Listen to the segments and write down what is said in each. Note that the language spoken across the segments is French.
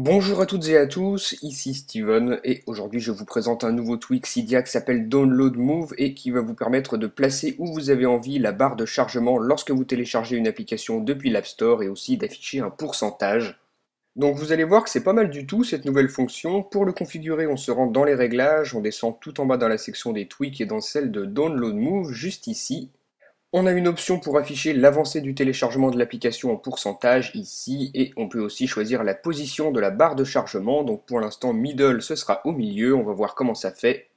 Bonjour à toutes et à tous, ici Steven et aujourd'hui je vous présente un nouveau tweak Cydia qui s'appelle Download Move et qui va vous permettre de placer où vous avez envie la barre de chargement lorsque vous téléchargez une application depuis l'App Store et aussi d'afficher un pourcentage. Donc vous allez voir que c'est pas mal du tout cette nouvelle fonction. Pour le configurer, on se rend dans les réglages, on descend tout en bas dans la section des tweaks et dans celle de Download Move juste ici. On a une option pour afficher l'avancée du téléchargement de l'application en pourcentage ici et on peut aussi choisir la position de la barre de chargement. Donc pour l'instant middle ce sera au milieu, on va voir comment ça fait.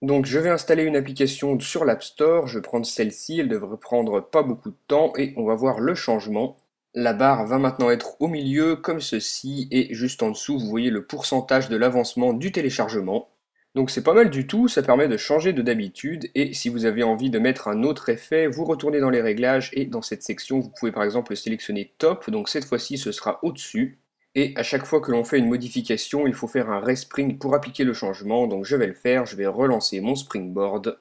Donc je vais installer une application sur l'App Store, je vais prendre celle-ci, elle devrait prendre pas beaucoup de temps et on va voir le changement. La barre va maintenant être au milieu comme ceci et juste en dessous vous voyez le pourcentage de l'avancement du téléchargement. Donc c'est pas mal du tout, ça permet de changer de d'habitude et si vous avez envie de mettre un autre effet, vous retournez dans les réglages et dans cette section vous pouvez par exemple sélectionner top, donc cette fois-ci ce sera au-dessus. Et à chaque fois que l'on fait une modification, il faut faire un respring pour appliquer le changement, donc je vais le faire, je vais relancer mon springboard.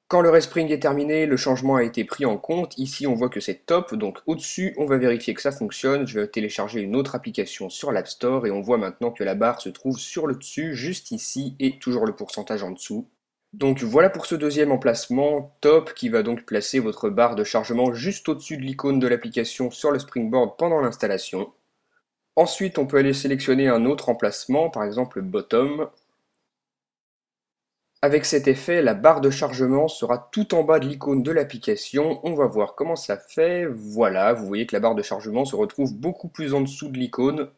Quand le respring est terminé, le changement a été pris en compte. Ici, on voit que c'est top. Donc au-dessus, on va vérifier que ça fonctionne. Je vais télécharger une autre application sur l'App Store et on voit maintenant que la barre se trouve sur le dessus, juste ici, et toujours le pourcentage en dessous. Donc voilà pour ce deuxième emplacement, top, qui va donc placer votre barre de chargement juste au-dessus de l'icône de l'application sur le Springboard pendant l'installation. Ensuite, on peut aller sélectionner un autre emplacement, par exemple bottom. Avec cet effet, la barre de chargement sera tout en bas de l'icône de l'application. On va voir comment ça fait. Voilà, vous voyez que la barre de chargement se retrouve beaucoup plus en dessous de l'icône.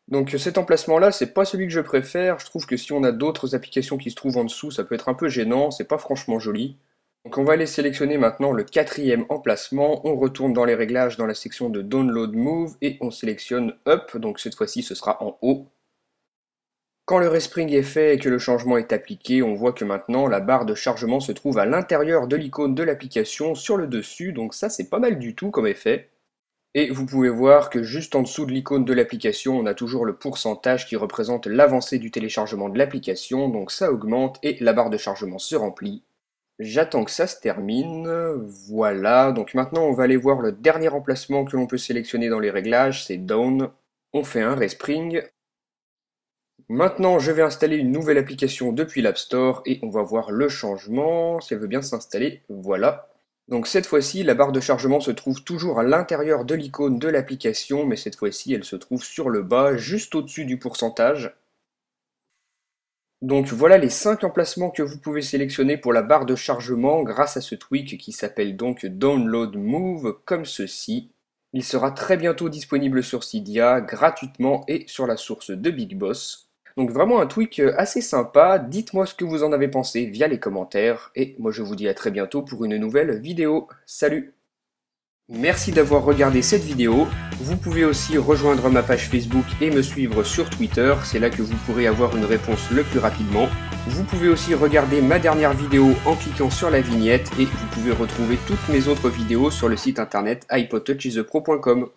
Donc cet emplacement-là, c'est pas celui que je préfère. Je trouve que si on a d'autres applications qui se trouvent en dessous, ça peut être un peu gênant, c'est pas franchement joli. Donc on va aller sélectionner maintenant le quatrième emplacement. On retourne dans les réglages dans la section de Download Move et on sélectionne Up. Donc cette fois-ci, ce sera en haut. Quand le respring est fait et que le changement est appliqué, on voit que maintenant la barre de chargement se trouve à l'intérieur de l'icône de l'application sur le dessus, donc ça c'est pas mal du tout comme effet. Et vous pouvez voir que juste en dessous de l'icône de l'application, on a toujours le pourcentage qui représente l'avancée du téléchargement de l'application, donc ça augmente et la barre de chargement se remplit. J'attends que ça se termine, voilà, donc maintenant on va aller voir le dernier emplacement que l'on peut sélectionner dans les réglages, c'est Down. On fait un respring. Maintenant, je vais installer une nouvelle application depuis l'App Store et on va voir le changement, si elle veut bien s'installer, voilà. Donc cette fois-ci, la barre de chargement se trouve toujours à l'intérieur de l'icône de l'application, mais cette fois-ci, elle se trouve sur le bas, juste au-dessus du pourcentage. Donc voilà les 5 emplacements que vous pouvez sélectionner pour la barre de chargement grâce à ce tweak qui s'appelle donc Download Move, comme ceci. Il sera très bientôt disponible sur Cydia, gratuitement et sur la source de Big Boss. Donc vraiment un tweak assez sympa, dites-moi ce que vous en avez pensé via les commentaires, et moi je vous dis à très bientôt pour une nouvelle vidéo. Salut! Merci d'avoir regardé cette vidéo. Vous pouvez aussi rejoindre ma page Facebook et me suivre sur Twitter, c'est là que vous pourrez avoir une réponse le plus rapidement. Vous pouvez aussi regarder ma dernière vidéo en cliquant sur la vignette et vous pouvez retrouver toutes mes autres vidéos sur le site internet iPodTouchIsThePro.com.